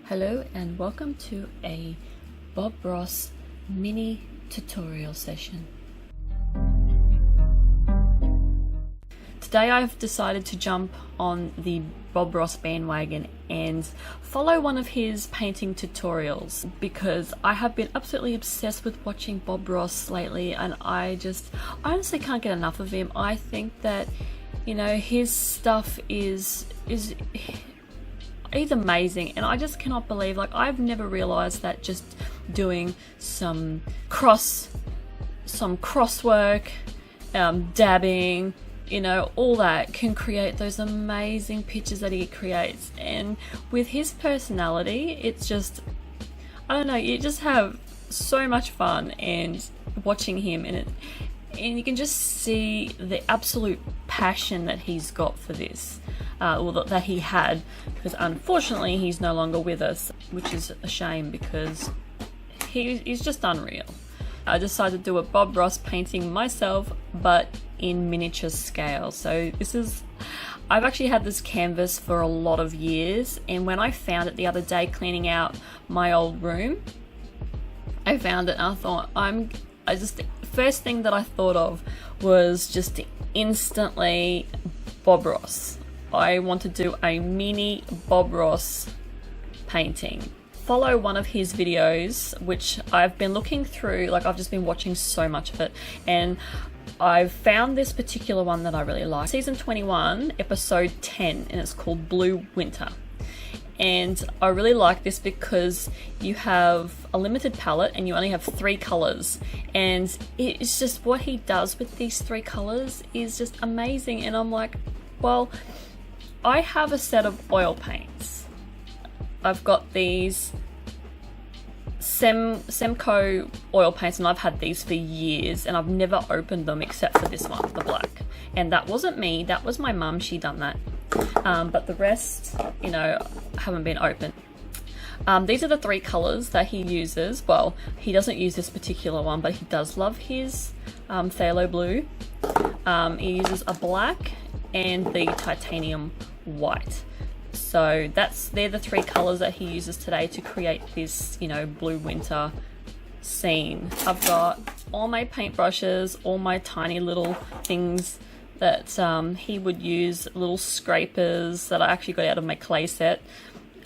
Hello and welcome to a Bob Ross mini tutorial session. Today I've decided to jump on the Bob Ross bandwagon and follow one of his painting tutorials because I have been absolutely obsessed with watching Bob Ross lately, and I honestly can't get enough of him. I think that, you know, his stuff is he's amazing, and I just cannot believe, like, I've never realized that just doing some crosswork, dabbing, you know, all that can create those amazing pictures that he creates. And with his personality, it's just, I don't know, you just have so much fun and watching him, and you can just see the absolute passion that he's got for this, or that he had, because unfortunately he's no longer with us, which is a shame because he's just unreal. I decided to do a Bob Ross painting myself, but in miniature scale. So I've actually had this canvas for a lot of years, and when I found it the other day cleaning out my old room, I found it and I thought, first thing that I thought of was just instantly Bob Ross. I want to do a mini Bob Ross painting. Follow one of his videos, which I've been looking through, like I've just been watching so much of it, and I've found this particular one that I really like. Season 21, episode 10, and it's called Blue Winter. And I really like this because you have a limited palette and you only have 3 colors, and it's just what he does with these 3 colors is just amazing. And I'm like, well, I have a set of oil paints. I've got these Semco oil paints, and I've had these for years, and I've never opened them except for this one, the black. And that wasn't me, that was my mum, she done that. But the rest, you know, haven't been opened. These are the 3 colors that he uses. Well, he doesn't use this particular one, but he does love his phthalo blue. He uses a black and the titanium white. So they're the 3 colors that he uses today to create this, you know, blue winter scene. I've got all my paintbrushes, all my tiny little things that he would use, little scrapers that I actually got out of my clay set.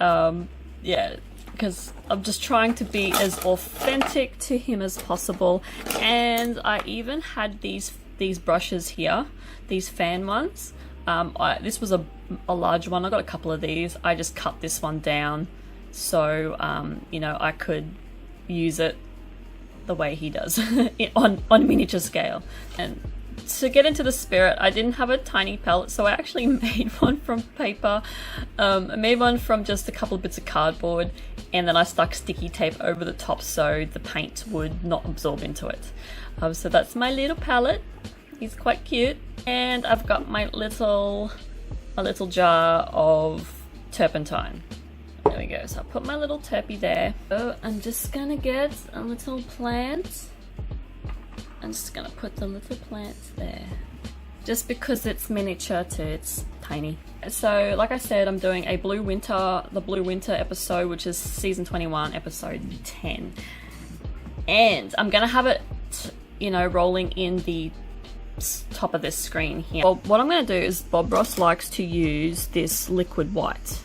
Yeah, because I'm just trying to be as authentic to him as possible. And I even had these brushes here, these fan ones. This was a large one. I got a couple of these. I just cut this one down so you know, I could use it the way he does on miniature scale. And to get into the spirit, I didn't have a tiny palette, so I actually made one from paper. I made one from just a couple of bits of cardboard, and then I stuck sticky tape over the top so the paint would not absorb into it. So that's my little palette. He's quite cute. And I've got my little jar of turpentine. There we go. So I'll put my little turpy there. So I'm just gonna get a little plant. I'm just gonna put the little plants there. Just because it's miniature too, it's tiny. So like I said, I'm doing a the Blue Winter episode, which is season 21, episode 10. And I'm gonna have it, you know, rolling in the top of this screen here. Well, what I'm going to do is, Bob Ross likes to use this liquid white.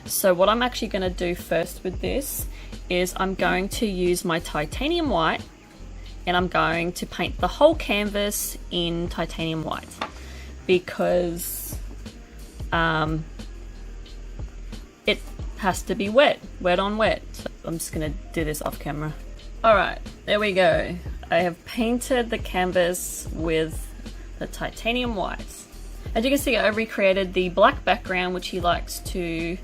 So what I'm actually going to do first with this is I'm going to use my titanium white, and I'm going to paint the whole canvas in titanium white because it has to be wet on wet. So I'm just going to do this off camera. Alright, there we go. I have painted the canvas with the titanium white. As you can see, I recreated the black background, which he likes to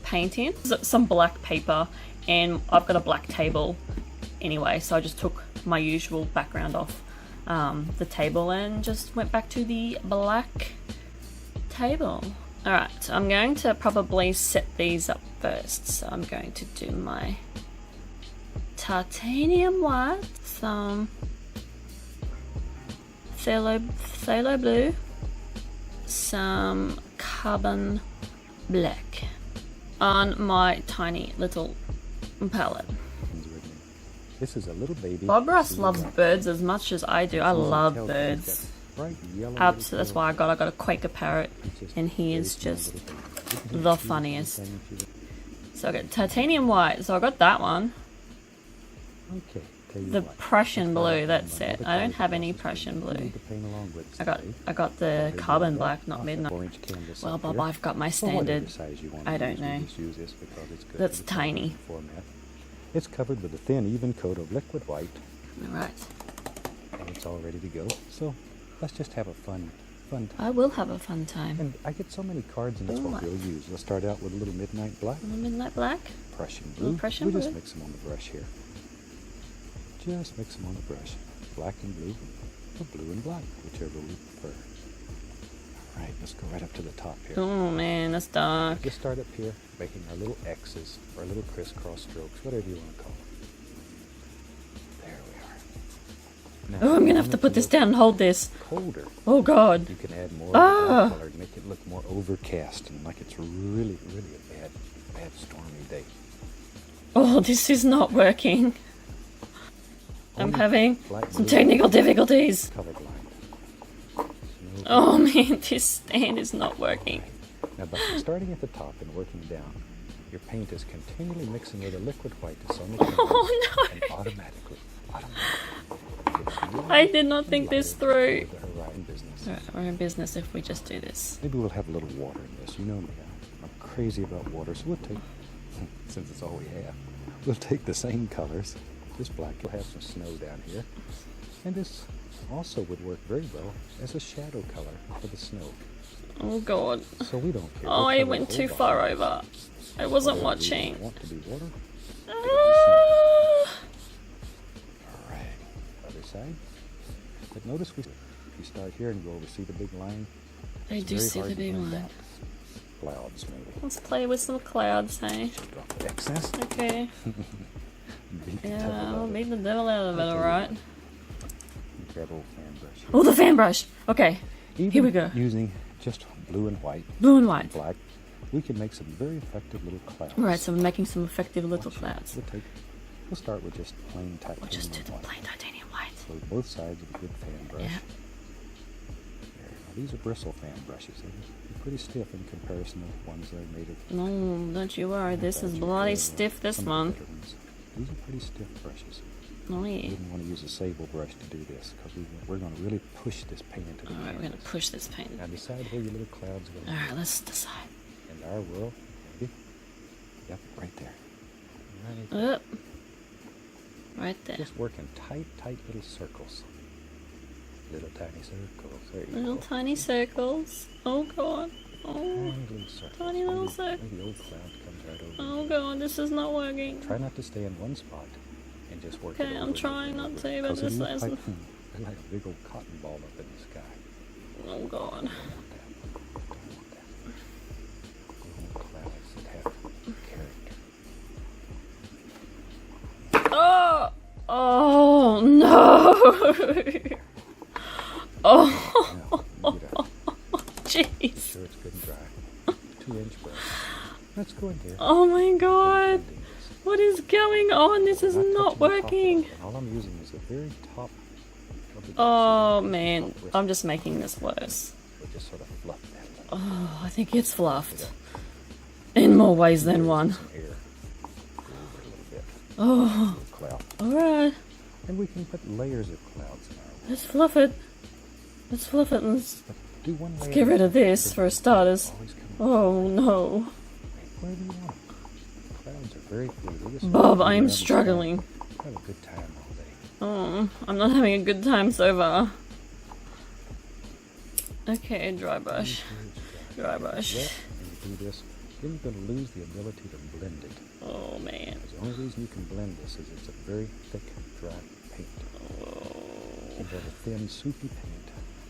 paint in. Some black paper, and I've got a black table anyway, so I just took my usual background off the table and just went back to the black table. Alright, so I'm going to probably set these up first. So I'm going to do my titanium white, some phthalo blue, some carbon black. on my tiny little palette. This is a little baby. Bob Ross loves birds as much as I do. I love birds. Absolutely, that's why I got a Quaker parrot, and he is just the funniest. So I got titanium white, so I got that one. Okay. The Prussian blue, that's it. I don't have any Prussian blue. I got the carbon black, not midnight. Well, Bob, I've got my standard. I don't know. That's tiny. It's covered with a thin, even coat of liquid white. Alright. And it's all ready to go. So let's just have a fun time. I will have a fun time. And I get so many cards, and that's what we'll use. Let's start out with a little midnight black. A little midnight black. Prussian blue. Prussian blue. Just mix them on the brush here. Just mix them on the brush. Black and blue, or blue and black, whichever we prefer. Alright, let's go right up to the top here. Oh man, that's dark. Just start up here, making our little X's, or little crisscross strokes, whatever you want to call them. There we are. Now, Oh, I'm gonna have to put this down and hold this. Colder. Oh god. You can add more color to make it look more overcast and like it's really, really a bad stormy day. Oh, this is not working. I'm having some technical difficulties. Colorblind. Oh man, this stand is not working. Now, by starting at the top and working down, your paint is continually mixing with a liquid white that's on the canvas. Oh no! And automatically. I did not think this through. Business. Alright, we're in business if we just do this. Maybe we'll have a little water in this. You know me, I'm crazy about water, so we'll take, since it's all we have, we'll take the same colors. This black will have some snow down here. And this also would work very well as a shadow color for the snow. Oh god. So we don't care. Oh, I went too far over. I wasn't watching. Want to be water? Alright, other side. But notice if you start here and go over, see the big line? I do see the big line. Clouds, maybe. Let's play with some clouds, hey? Drop the excess. Okay. Yeah, I'll beat the devil out of it, alright? Grab old fan brush. Oh, the fan brush! Okay, here we go. Using just blue and white. Blue and white. Black. We can make some very effective little clouds. Right, so we're making some effective little clouds. We'll start with just plain titanium white. We'll just do the plain titanium white. So both sides of a good fan brush. Yeah. There. Now, these are bristle fan brushes. They're pretty stiff in comparison to ones that are made of. No, don't you worry. This is bloody stiff, this one. These are pretty stiff brushes. Oh yeah. We didn't want to use a sable brush to do this because we're going to really push this paint into the Alright, we're going to push this paint. Now decide where your little clouds go. Alright, let's decide. In our world, maybe. Yep, right there. Right there. Right there. Just work in tight little circles. Little tiny circles. There you Little go. tiny circles. Oh god. Oh. Tiny little circles. Tiny little circles. Maybe the old cloud comes right over. Oh god, this is not working. Try not to stay in one spot and just work. Okay, I'm trying not to, but this is. Like a big old cotton ball up in the sky. Oh god. Don't want that. We want clouds that have character. Oh! Oh no! Oh! Jeez. Sure it's good and dry. 2-inch brush. Let's go in here. Oh my god! What is going on? This is not working. All I'm using is the very top. Oh man, I'm just making this worse. We just sort of fluff that. Oh, I think it's fluffed. In more ways than one. Oh. Alright. And we can put layers of clouds in our world. Let's fluff it. Let's fluff it. Let's Let's get rid of this for starters. Oh no. Where do you want it? Clouds are very fluid. Bob, I am struggling. Have a good time all day. Oh, I'm not having a good time so far. Okay, dry brush. Dry brush. And you do this, then you're going to lose the ability to blend it. Oh man. The only reason you can blend this is it's a very thick, dry paint. You have a thin, soupy paint.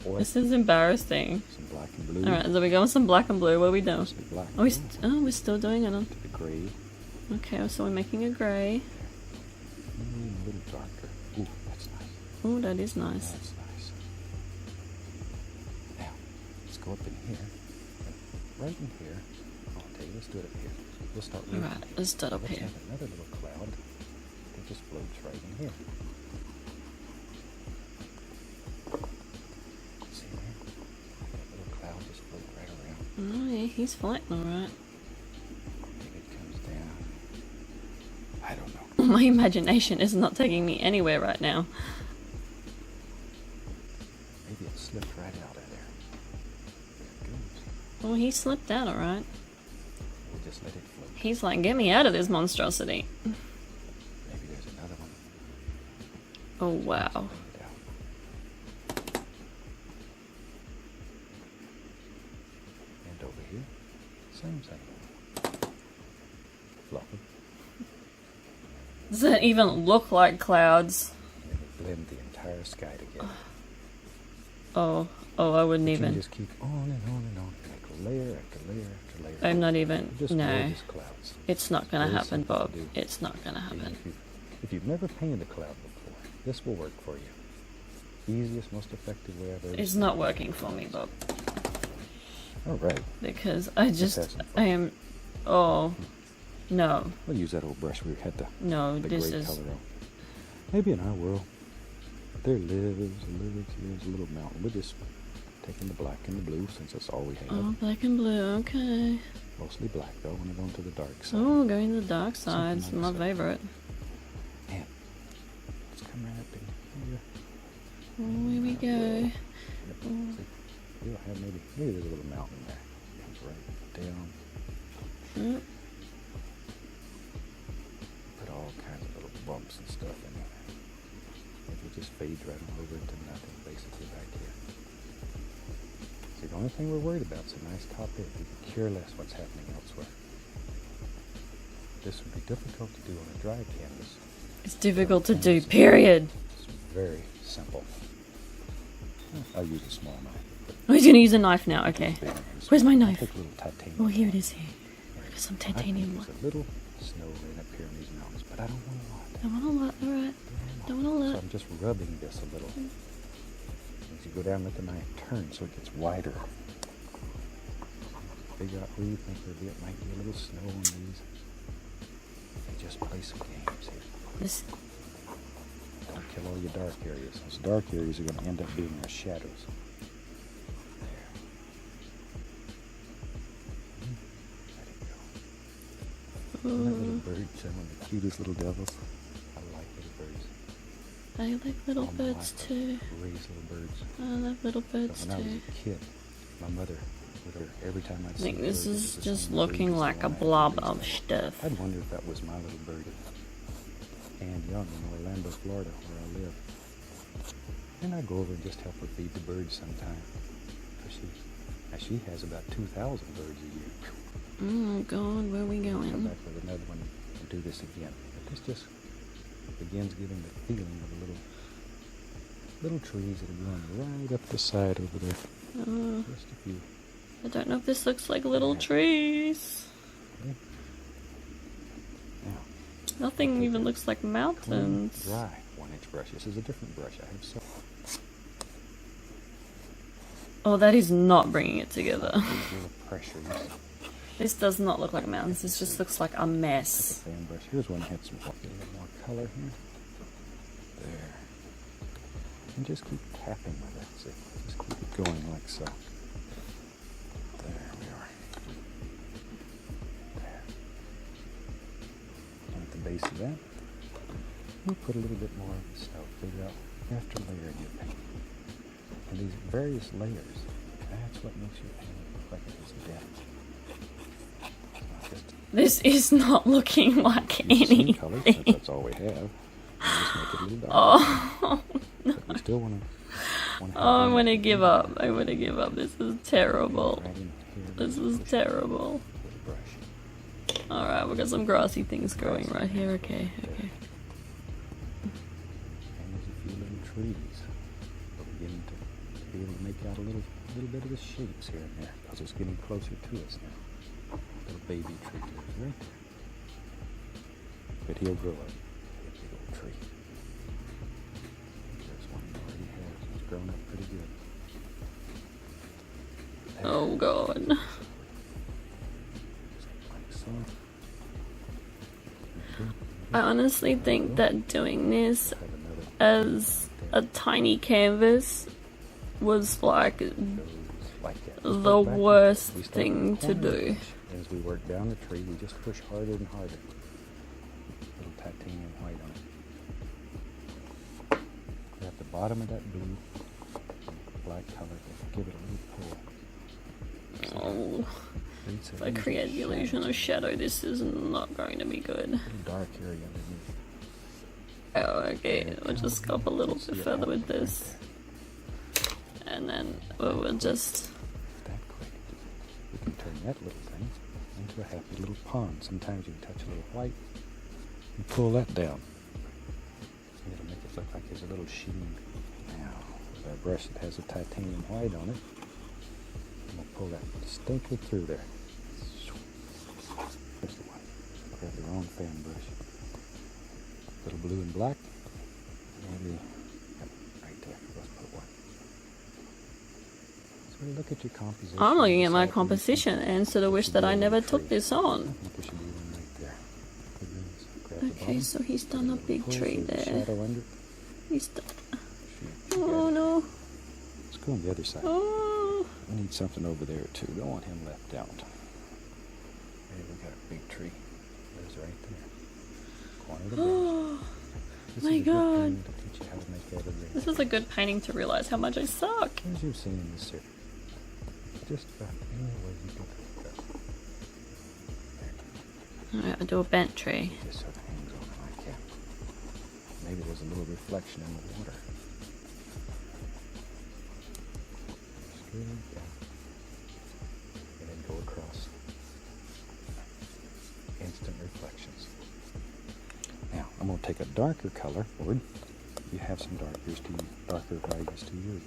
Or This is embarrassing. some black and blue. Alright, so we go with some black and blue. What are we doing? Some black Are we and we're still doing it on. to the gray. Okay, so we're making a grey. A little darker. Ooh, that's nice. Oh, that is nice. That's nice. Now, let's go up in here. And right in here, I'll tell you, let's do it up here. We'll start All with right, let's start up let's here. have another little cloud that just floats right in here. See there? That little cloud just floats right around. Oh yeah, he's floating all right. Maybe it comes down. I don't know. My imagination is not taking me anywhere right now. Maybe it slipped right out of there. There it goes. Oh, he slipped out all right. We'll just let it float. He's like, get me out of this monstrosity. Maybe there's another one. Oh wow. Bring it out. And over here, same thing. Fluffy. Does it even look like clouds? And it would blend the entire sky together. Oh, I wouldn't You even. can just keep on and on and on, like layer after layer after layer. I'm not even. Just No, gorgeous clouds. it's not gonna Very happen, simple to Bob. do. It's not gonna See, happen. if you've never painted a cloud before, this will work for you. Easiest, most effective way I've ever It's seen. not working for me, Bob, All right. because I have just, some fun. I am. Oh, no, We'll use that old brush we had no. the This gray is. color on. Maybe in our world, there lives a little mountain. We're just taking the black and the blue since that's all we have. Oh, black and blue. Okay. Mostly black though. When we're going to the dark side. Oh, going to the dark side. It's Something my like that. favorite. Man, let's come right up in here. Oh, here we go. Yep. See, we'll have maybe there's a little mountain there. Comes right down. Mm. Put all kinds of little bumps and stuff in there. It just fades right on over into nothing, basically, right here. See, the only thing we're worried about is a nice top edge. We can care less what's happening elsewhere. This would be difficult to do on a dry canvas. It's difficult to do. Period. It's very simple. I'll use a small knife. Oh, he's gonna use a knife now. Okay. Big Where's my I'll knife? take a little titanium. Oh, here it is. Here. Got some I think titanium. there's a little snow right up here in these mountains, but I don't want a lot. Don't want a lot. All right. Don't want a So lot. I'm just rubbing this a little. As you go down, let the knife turn so it gets wider. Figure out where you think there might be a little snow on these. And just play some games here. This. Don't kill all your dark areas. Those dark areas are going to end up being our shadows. There. Let it go. Isn't that little bird showing the cutest little devils? I like little birds. I like little All my birds life, too. I've raised little birds. I love little birds When I was too. a kid, my mother would every time I'd I see think a this bird, it is was the just same looking bird as the like a one I had blob raised of on. stuff. I'd wonder if that was my little birdie. And young in Orlando, Florida, where I live. And I go over and just help her feed the birds sometime. Cause she has about 2,000 birds a year. Oh God, where are we Come going? back with another one and do this again. But this just begins giving the feeling of a little trees that are growing right up the side over there. Just a few. I don't know if this looks like little trees. Okay. Now, Nothing even looks like clean, mountains. dry 1-inch brush. This is a different brush. I have so Oh, that is not bringing it together. little pressure. This does not look like mountains. This just looks like a Take a mess. fan brush. Here's one that had some, get a little more color here. There. And just keep tapping with it. See, just keep it going like so. There we are. There. And at the base of that, we'll put a little bit more of the snow. Figure out after layering your paint. And these various layers, that's what makes your paint look like it is depth. It's not just This is not looking like use the same color, since anything. that's all we have. Just make it a little darker. Oh, But we still want to. I want to give up. I want to give up. This is terrible. Right in here. This is terrible. With a brush. Alright, we got some grassy things growing right here. Okay, okay. And there's a few little trees. We're beginning to be able to make out a little bit of the shapes here and there because it's getting closer to us now. Little baby tree lives right there. But he'll grow up. A big old tree. There's one he already has. He's grown up pretty good. There. Oh god. Just I honestly think that doing this Have another as a tiny canvas was like goes like that. Just the work back and worst forth. We start thing with the to corner of the do. brush. As we work down the tree, we just push harder and harder. Little titanium white on it. Grab the bottom of that blue, black color, and give it a little pull. Oh, if I create the illusion of shadow, this is not going to be good. Little dark area underneath. Oh, okay, we'll just go up a little bit further with this. And then we'll just... That quick. We can turn that little thing into a happy little pond. Sometimes you can touch a little white and pull that down. And it'll make it look like there's a little sheen. Now, with our brush that has a titanium white on it, we'll pull that distinctly through there. There's the one. Grab the wrong fan brush. Little blue and black. Maybe, yep, right there. Let's put one. So look at your composition. I'm looking at my Decide composition and sort of wish that I never took this I on. think there should be one right there. Grab the Okay, bottom, so he's done a big pull tree through the there. shadow under. He's done... Shoot, Oh no. Let's go on the other side. Oh. We need something over there too. Don't want him left out. Hey, we got a big tree. There's right there. Corner of the brush. This My is a good God. thing to teach you how to make evergreen. This is a good painting to realize how much I suck. As you've seen in this series, just about any way you can put it. Alright, I'll do a bent tree. It just sort of hangs on like that. Maybe there's a little reflection in the water. Straight down. And then go across. Instant reflections. Now, I'm going to take a darker color board. You have some darker values to use.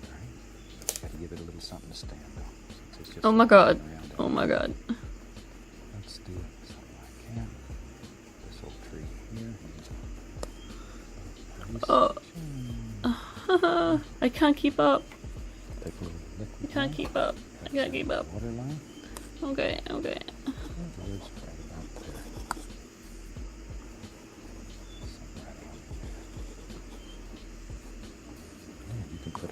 Alright? Got to give it a little something to stand on. Since it's just Oh my god. around Oh my god. Let's do something like that. This old tree here. Oh. I can't keep up. Take a little liquid. I can't keep up. I can't keep up. Water line. Okay, okay. Where's right about there? Something right about there. Yeah, you can put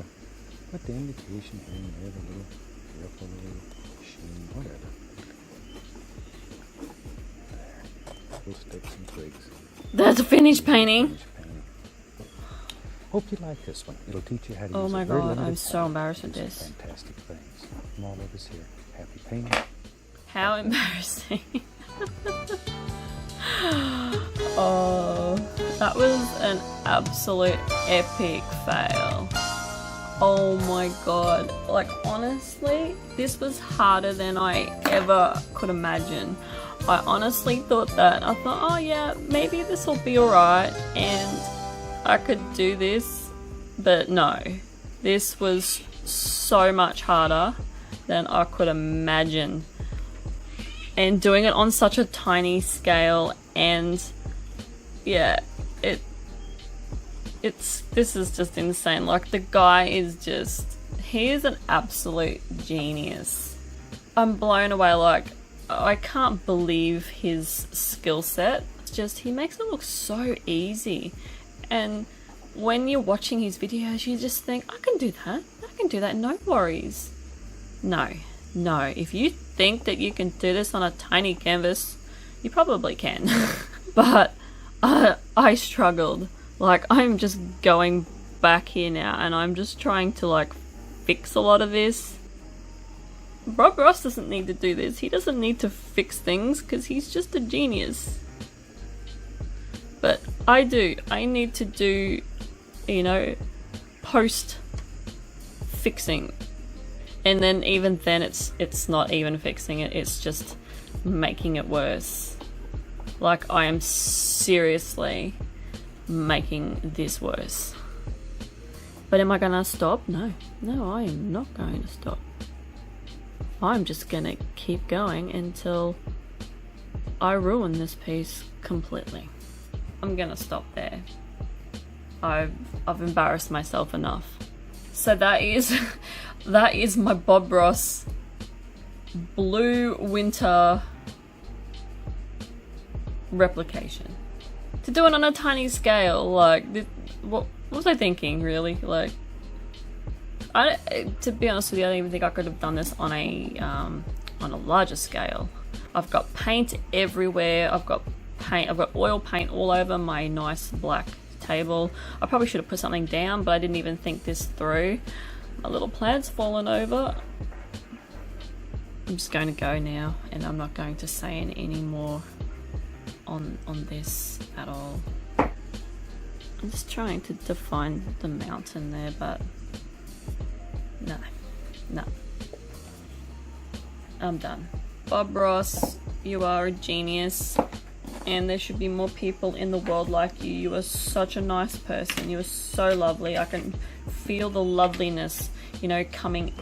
the indication here and there, the little ripple, the little sheen, whatever. There. We'll stick some twigs. That's a finished painting. Finish painting. Hope you like this one. It'll teach you how to Oh use my a very god, limited I'm so palette embarrassed to with do some this. fantastic things. From all of us here. Happy painting. How embarrassing. Oh, that was an absolute epic fail. Oh my god. Like, honestly, this was harder than I ever could imagine. I honestly thought that. I thought, oh yeah, maybe this will be alright and I could do this. But no, this was so much harder than I could imagine. And doing it on such a tiny scale, and yeah, this is just insane. Like, the guy is just, he is an absolute genius. I'm blown away. Like, I can't believe his skill set. It's just, he makes it look so easy. And when you're watching his videos, you just think, I can do that, no worries. No, if you think that you can do this on a tiny canvas, you probably can. But I struggled. Like, I'm just going back here now and I'm just trying to like fix a lot of this. Bob Ross doesn't need to do this. He doesn't need to fix things because he's just a genius. But I do. I need to do, you know, post fixing. And then even then it's not even fixing it, it's just making it worse. Like, I am seriously making this worse. But am I gonna stop? No, I am not going to stop. I'm just gonna keep going until I ruin this piece completely. I'm gonna stop there. I've embarrassed myself enough. So that is my Bob Ross Blue Winter replication. To do it on a tiny scale, like, what was I thinking, really? Like, to be honest with you, I don't even think I could have done this on a larger scale. I've got paint everywhere. I've got oil paint all over my nice black table. I probably should have put something down, but I didn't even think this through. My little plant's fallen over. I'm just going to go now, and I'm not going to say any more on this at all. I'm just trying to define the mountain there, but no. I'm done. Bob Ross, you are a genius, and there should be more people in the world like you. You are such a nice person. You are so lovely. I can feel the loveliness, you know, coming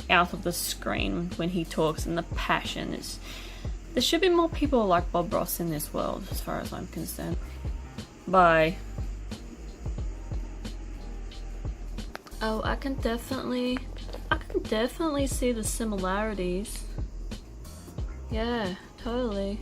out of the screen when he talks, and the passion is. There should be more people like Bob Ross in this world, as far as I'm concerned. Bye. Oh, I can definitely see the similarities. Yeah, totally.